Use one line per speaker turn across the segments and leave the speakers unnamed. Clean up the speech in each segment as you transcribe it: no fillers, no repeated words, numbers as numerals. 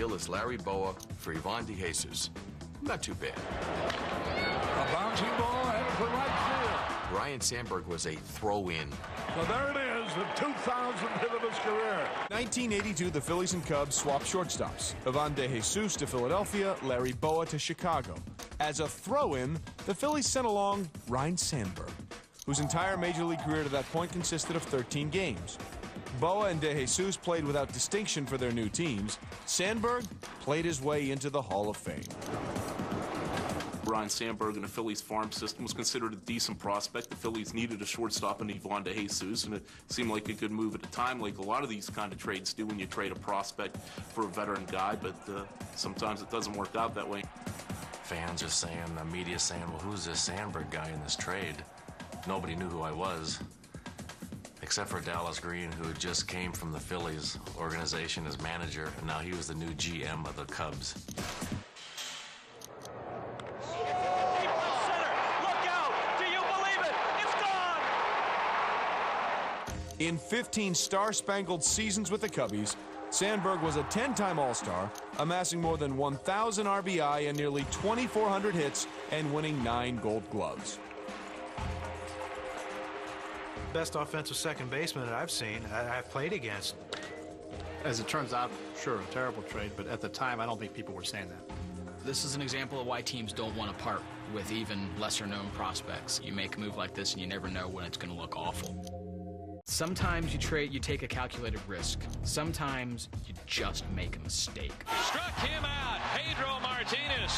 deal is Larry Boa for Ivan DeJesus. Not too bad.
A bouncing ball headed for right field.
Ryan Sandberg was a throw-in.
So there it is, the 2000th hit of his career.
1982, the Phillies and Cubs swapped shortstops. Ivan DeJesus to Philadelphia, Larry Boa to Chicago. As a throw-in, the Phillies sent along Ryan Sandberg, whose entire Major League career to that point consisted of 13 games. Boa and DeJesus played without distinction for their new teams. Sandberg played his way into the Hall of Fame.
Ryan Sandberg in the Phillies farm system was considered a decent prospect. The Phillies needed a shortstop in Ivan DeJesus, and it seemed like a good move at the time, like a lot of these kind of trades do when you trade a prospect for a veteran guy, but sometimes it doesn't work out that way.
Fans are saying, the media saying, well, who's this Sandberg guy in this trade? Nobody knew who I was, except for Dallas Green, who just came from the Phillies organization as manager, and now he was the new GM of the Cubs.
In 15 star-spangled seasons with the Cubbies, Sandberg was a 10-time All-Star, amassing more than 1,000 RBI and nearly 2,400 hits and winning 9 Gold Gloves.
Best offensive second baseman that I've seen, I've played against.
As it turns out, sure, a terrible trade, but at the time, I don't think people were saying that.
This is an example of why teams don't want to part with even lesser-known prospects. You make a move like this, and you never know when it's going to look awful. Sometimes you take a calculated risk. Sometimes you just make a mistake.
Struck him out. Pedro Martinez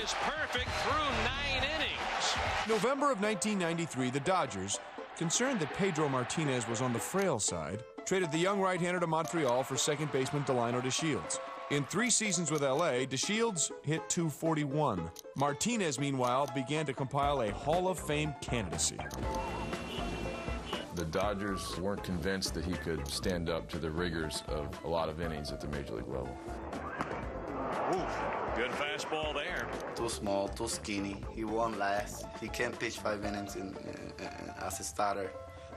is perfect through 9 innings.
November of 1993, the Dodgers, concerned that Pedro Martinez was on the frail side, traded the young right-hander to Montreal for second baseman Delino DeShields. In 3 seasons with L.A., DeShields hit .241. Martinez, meanwhile, began to compile a Hall of Fame candidacy.
The Dodgers weren't convinced that he could stand up to the rigors of a lot of innings at the Major League level.
Ooh, good fastball there.
Too small, too skinny. He won last. He can't pitch 5 innings as a starter.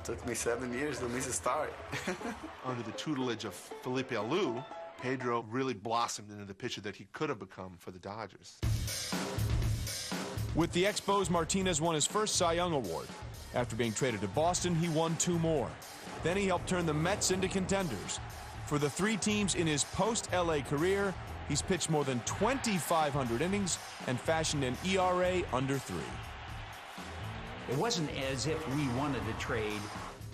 Took me 7 years to miss a start.
Under the tutelage of Felipe Alou, Pedro really blossomed into the pitcher that he could have become for the Dodgers.
With the Expos, Martinez won his first Cy Young Award. After being traded to Boston, he won 2 more. Then he helped turn the Mets into contenders. For the 3 teams in his post-LA career, he's pitched more than 2,500 innings and fashioned an ERA under 3.
It wasn't as if we wanted to trade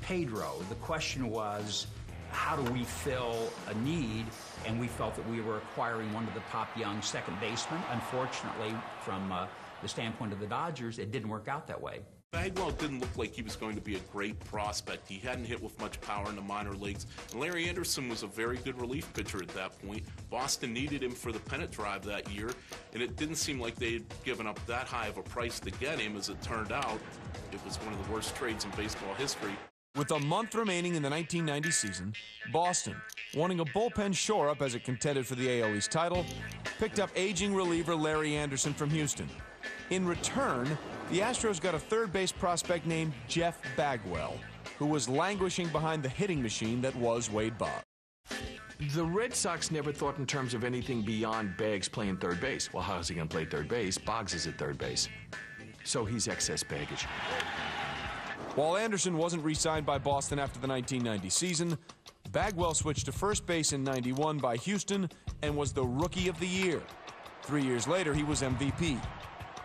Pedro. The question was, how do we fill a need? And we felt that we were acquiring one of the top young second basemen. Unfortunately, from the standpoint of the Dodgers, it didn't work out that way.
Bagwell didn't look like he was going to be a great prospect. He hadn't hit with much power in the minor leagues. And Larry Anderson was a very good relief pitcher at that point. Boston needed him for the pennant drive that year, and it didn't seem like they'd given up that high of a price to get him. As it turned out, it was one of the worst trades in baseball history.
With a month remaining in the 1990 season, Boston, wanting a bullpen shore-up as it contended for the AL East title, picked up aging reliever Larry Anderson from Houston. In return, the Astros got a third base prospect named Jeff Bagwell, who was languishing behind the hitting machine that was Wade Boggs.
The Red Sox never thought in terms of anything beyond Baggs playing third base. Well, how is he going to play third base? Boggs is at third base. So he's excess baggage.
While Anderson wasn't re-signed by Boston after the 1990 season, Bagwell switched to first base in '91 by Houston and was the Rookie of the Year. 3 years later, he was MVP.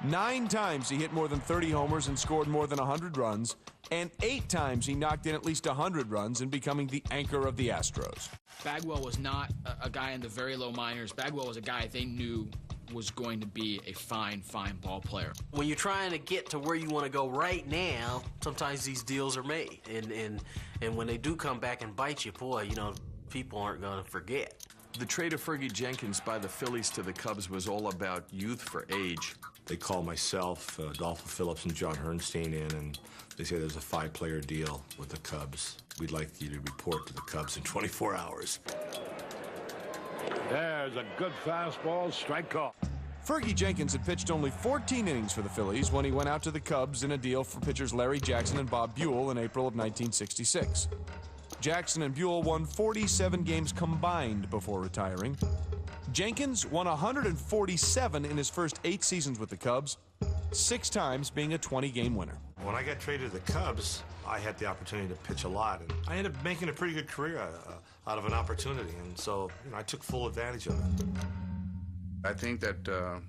9 times he hit more than 30 homers and scored more than 100 runs, and 8 times he knocked in at least 100 runs in becoming the anchor of the Astros.
Bagwell was not a guy in the very low minors. Bagwell was a guy they knew was going to be a fine ball player.
When you're trying to get to where you want to go right now, sometimes these deals are made. And when they do come back and bite you, boy, you know, people aren't going to forget.
The trade of Fergie Jenkins by the Phillies to the Cubs was all about youth for age.
They call myself, Adolfo Phillips, and John Hernstein in, and they say there's a 5-player deal with the Cubs. We'd like you to report to the Cubs in 24 hours.
There's a good fastball, strike call.
Fergie Jenkins had pitched only 14 innings for the Phillies when he went out to the Cubs in a deal for pitchers Larry Jackson and Bob Buell in April of 1966. Jackson and Buell won 47 games combined before retiring. Jenkins won 147 in his first 8 seasons with the Cubs, 6 times being a 20-game winner.
When I got traded to the Cubs, I had the opportunity to pitch a lot, and I ended up making a pretty good career out of an opportunity, and so I took full advantage of it.
I think that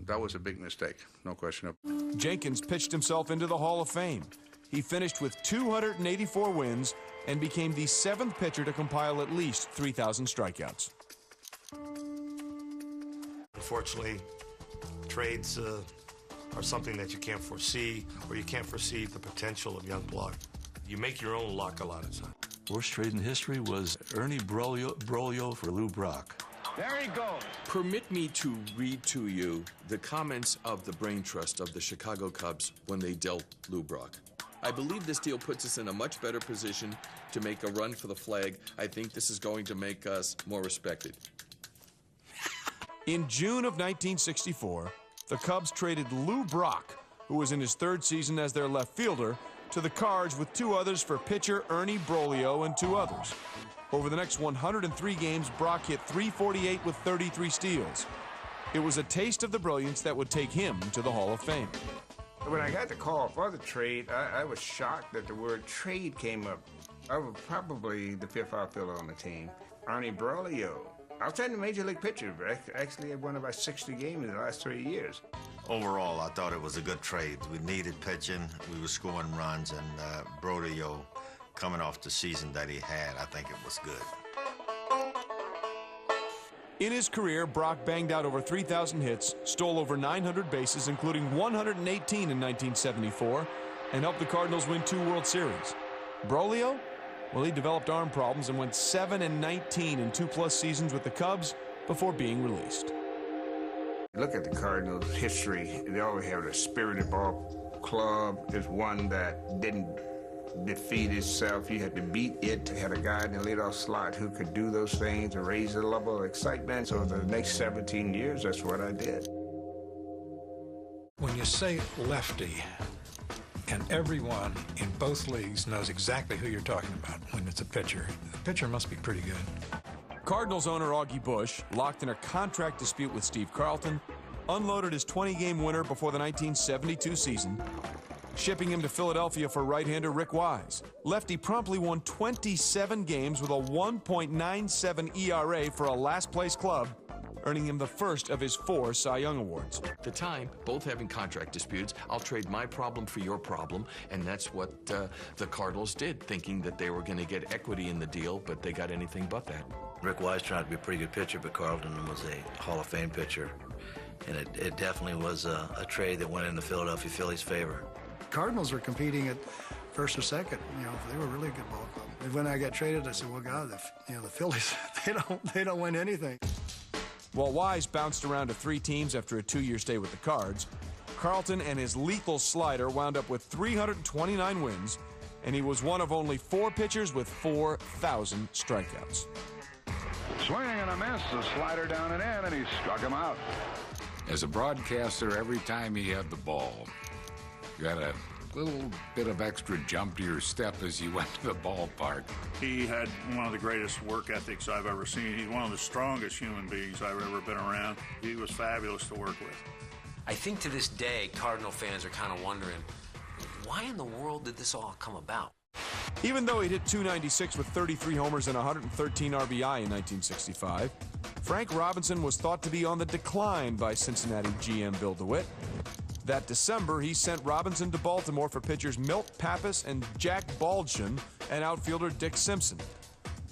that was a big mistake, no question of it.
Jenkins pitched himself into the Hall of Fame. He finished with 284 wins and became the 7th pitcher to compile at least 3,000 strikeouts.
Unfortunately, trades are something that you can't foresee, or you can't foresee the potential of young blood. You make your own luck a lot of times.
Worst trade in history was Ernie Broglio for Lou Brock.
There he goes. Permit me to read to you the comments of the brain trust of the Chicago Cubs when they dealt Lou Brock. I believe this deal puts us in a much better position to make a run for the flag. I think this is going to make us more respected.
In June of 1964, the Cubs traded Lou Brock, who was in his 3rd season as their left fielder, to the Cards with 2 others for pitcher Ernie Broglio and 2 others. Over the next 103 games, Brock hit .348 with 33 steals. It was a taste of the brilliance that would take him to the Hall of Fame.
When I got the call for the trade, I was shocked that the word trade came up. I was probably the 5th outfielder on the team. Ernie Broglio. Outside the major league pitcher, actually had won about 60 games in the last 3 years.
Overall, I thought it was a good trade. We needed pitching, we were scoring runs, and Broglio, coming off the season that he had, I think it was good.
In his career, Brock banged out over 3,000 hits, stole over 900 bases, including 118 in 1974, and helped the Cardinals win 2 World Series. Broglio? Well, he developed arm problems and went 7-19 in 2+ seasons with the Cubs before being released.
Look at the Cardinals' history. They always have a spirited ball club. Is one that didn't defeat itself. You had to beat it. Had a guy in the leadoff slot who could do those things and raise the level of excitement. So the next 17 years, that's what I did.
When you say lefty, and everyone in both leagues knows exactly who you're talking about when it's a pitcher, the pitcher must be pretty good.
Cardinals owner Augie Busch, locked in a contract dispute with Steve Carlton, unloaded his 20-game winner before the 1972 season, shipping him to Philadelphia for right-hander Rick Wise. Lefty promptly won 27 games with a 1.97 ERA for a last-place club, earning him the first of his 4 Cy Young Awards.
At the time, both having contract disputes, I'll trade my problem for your problem, and that's what the Cardinals did, thinking that they were going to get equity in the deal, but they got anything but that.
Rick Wise turned out to be a pretty good pitcher, but Carlton was a Hall of Fame pitcher, and it definitely was a trade that went in the Philadelphia Phillies' favor.
Cardinals were competing at first or second. They were really a good ball club. When I got traded, I said, "Well, God, the Phillies, they don't win anything."
While Wise bounced around to 3 teams after a 2-year stay with the Cards, Carlton and his lethal slider wound up with 329 wins, and he was one of only 4 pitchers with 4,000 strikeouts.
Swing and a miss, a slider down and in, and he struck him out.
As a broadcaster, every time he had the ball, you had a little bit of extra jump to your step as you went to the ballpark.
He had one of the greatest work ethics I've ever seen. He's one of the strongest human beings I've ever been around. He was fabulous to work with.
I think to this day, Cardinal fans are kind of wondering, why in the world did this all come about?
Even though he hit .296 with 33 homers and 113 RBI in 1965, Frank Robinson was thought to be on the decline by Cincinnati GM Bill DeWitt. That December, he sent Robinson to Baltimore for pitchers Milt Pappas and Jack Baldwin and outfielder Dick Simpson.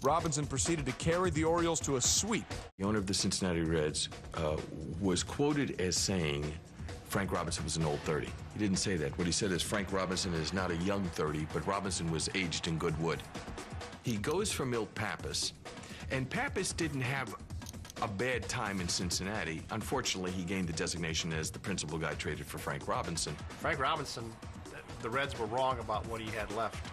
Robinson proceeded to carry the Orioles to a sweep.
The owner of the Cincinnati Reds was quoted as saying Frank Robinson was an old 30. He didn't say that. What he said is Frank Robinson is not a young 30, but Robinson was aged in good wood. He goes for Milt Pappas, and Pappas didn't have a bad time in Cincinnati. Unfortunately, he gained the designation as the principal guy traded for Frank Robinson.
Frank Robinson, the Reds were wrong about what he had left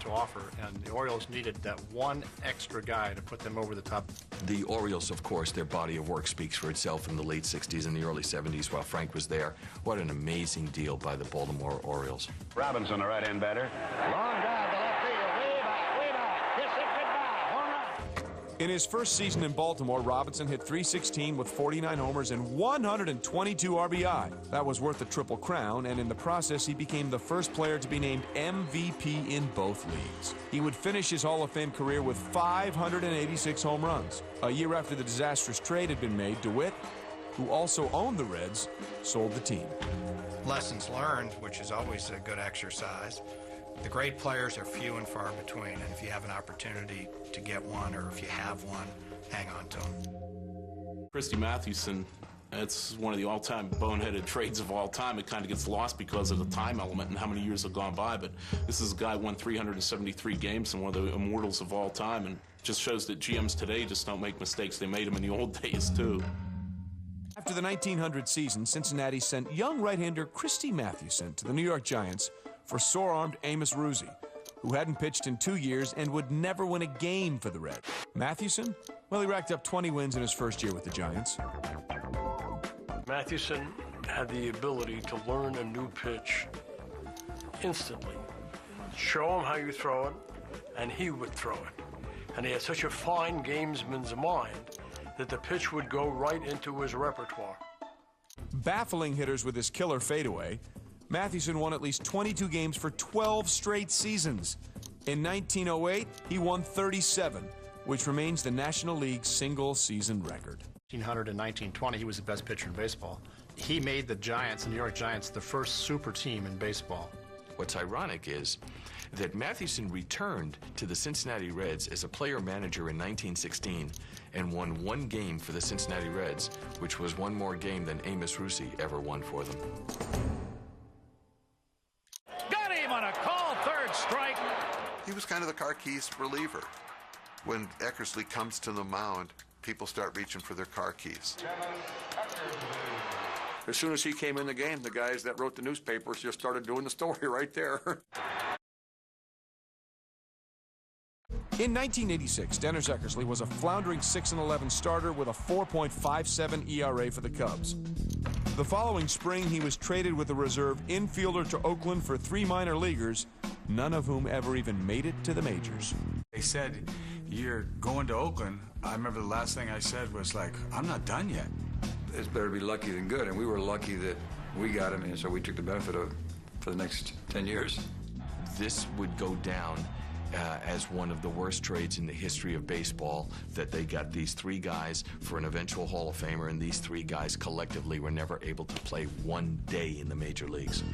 to offer, and the Orioles needed that one extra guy to put them over the top.
The Orioles, of course, their body of work speaks for itself in the late 60s and the early 70s while Frank was there. What an amazing deal by the Baltimore Orioles.
Robinson, a right-hand batter. Long drive to left field, way back, kiss it goodbye, home run.
In his first season in Baltimore, Robinson hit .316 with 49 homers and 122 RBI. That was worth the Triple Crown, and in the process, he became the first player to be named MVP in both leagues. He would finish his Hall of Fame career with 586 home runs. A year after the disastrous trade had been made, DeWitt, who also owned the Reds, sold the team.
Lessons learned, which is always a good exercise. The great players are few and far between, and if you have an opportunity to get one, or if you have one, hang on to them.
Christy Mathewson, that's one of the all-time boneheaded trades of all time. It kind of gets lost because of the time element and how many years have gone by, but this is a guy who won 373 games and one of the immortals of all time, and just shows that GMs today just don't make mistakes. They made them in the old days, too.
After the 1900 season, Cincinnati sent young right-hander Christy Mathewson to the New York Giants for sore-armed Amos Ruzzi, who hadn't pitched in 2 years and would never win a game for the Reds. Mathewson? Well, he racked up 20 wins in his first year with the Giants.
Mathewson had the ability to learn a new pitch instantly. Show him how you throw it, and he would throw it. And he had such a fine gamesman's mind that the pitch would go right into his repertoire.
Baffling hitters with his killer fadeaway, Mathewson won at least 22 games for 12 straight seasons. In 1908, he won 37, which remains the National League's single-season record.
1900 and 1920, he was the best pitcher in baseball. He made the Giants, the New York Giants, the first super team in baseball.
What's ironic is that Mathewson returned to the Cincinnati Reds as a player-manager in 1916 and won one game for the Cincinnati Reds, which was one more game than Amos Ruzzi ever won for them.
Got him on a call, third strike.
He was kind of the car keys reliever. When Eckersley comes to the mound, people start reaching for their car keys.
As soon as he came in the game, the guys that wrote the newspapers just started doing the story right there.
In 1986, Dennis Eckersley was a floundering 6-11 starter with a 4.57 ERA for the Cubs. The following spring, he was traded with a reserve infielder to Oakland for 3 minor leaguers, none of whom ever even made it to the majors.
They said, "You're going to Oakland." I remember the last thing I said was like, "I'm not done yet."
It's better to be lucky than good, and we were lucky that we got him, and so we took the benefit of it for the next 10 years.
This would go down as one of the worst trades in the history of baseball, that they got these 3 guys for an eventual Hall of Famer, and these 3 guys collectively were never able to play one day in the major leagues.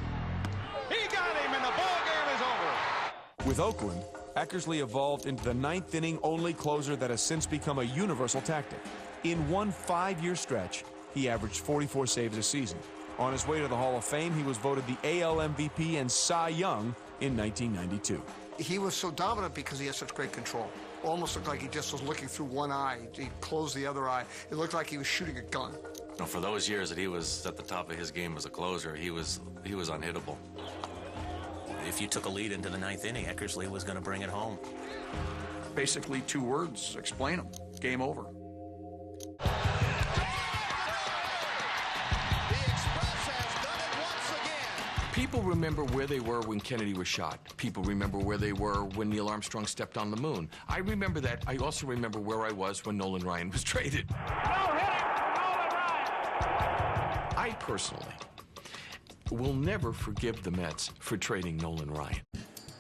He got him, and the ball game is over.
With Oakland, Eckersley evolved into the 9th inning only closer that has since become a universal tactic. In one 5-year stretch, he averaged 44 saves a season. On his way to the Hall of Fame, he was voted the AL MVP and Cy Young in 1992.
He was so dominant because he had such great control. Almost looked like he just was looking through one eye. He closed the other eye. It looked like he was shooting a gun.
You know, for those years that he was at the top of his game as a closer, he was unhittable.
If you took a lead into the 9th inning, Eckersley was going to bring it home.
Basically 2 words, explain them. Game over.
People remember where they were when Kennedy was shot. People remember where they were when Neil Armstrong stepped on the moon. I remember that. I also remember where I was when Nolan Ryan was traded. I personally will never forgive the Mets for trading Nolan Ryan.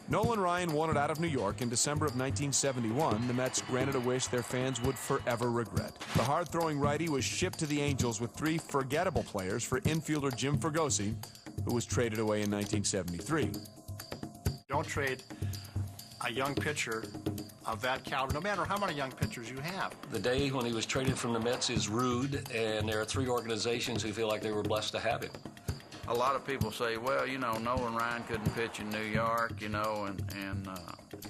Nolan Ryan wanted out of New York in December of 1971. The Mets granted a wish their fans would forever regret. The hard-throwing righty was shipped to the Angels with 3 forgettable players for infielder Jim Fergosi, who was traded away in 1973.
Don't trade a young pitcher of that caliber, no matter how many young pitchers you have.
The day when he was traded from the Mets is rude, and there are 3 organizations who feel like they were blessed to have him.
A lot of people say, well, you know, Nolan Ryan couldn't pitch in New York, you know, and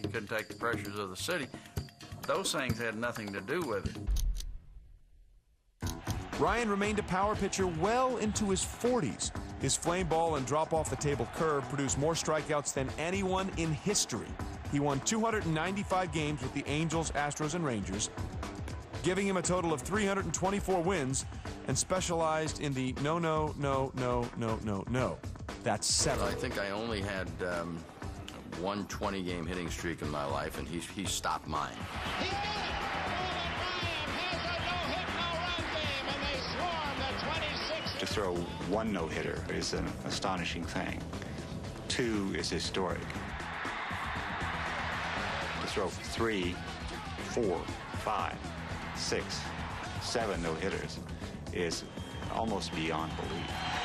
he couldn't take the pressures of the city. Those things had nothing to do with it.
Ryan remained a power pitcher well into his 40s. His flame ball and drop-off-the-table curve produced more strikeouts than anyone in history. He won 295 games with the Angels, Astros, and Rangers, giving him a total of 324 wins, and specialized in the no. That's 7.
I think I only had one 20-game hitting streak in my life, and he stopped mine.
To throw one no-hitter is an astonishing thing. 2 is historic. To throw 3, 4, 5, 6, 7 no-hitters is almost beyond belief.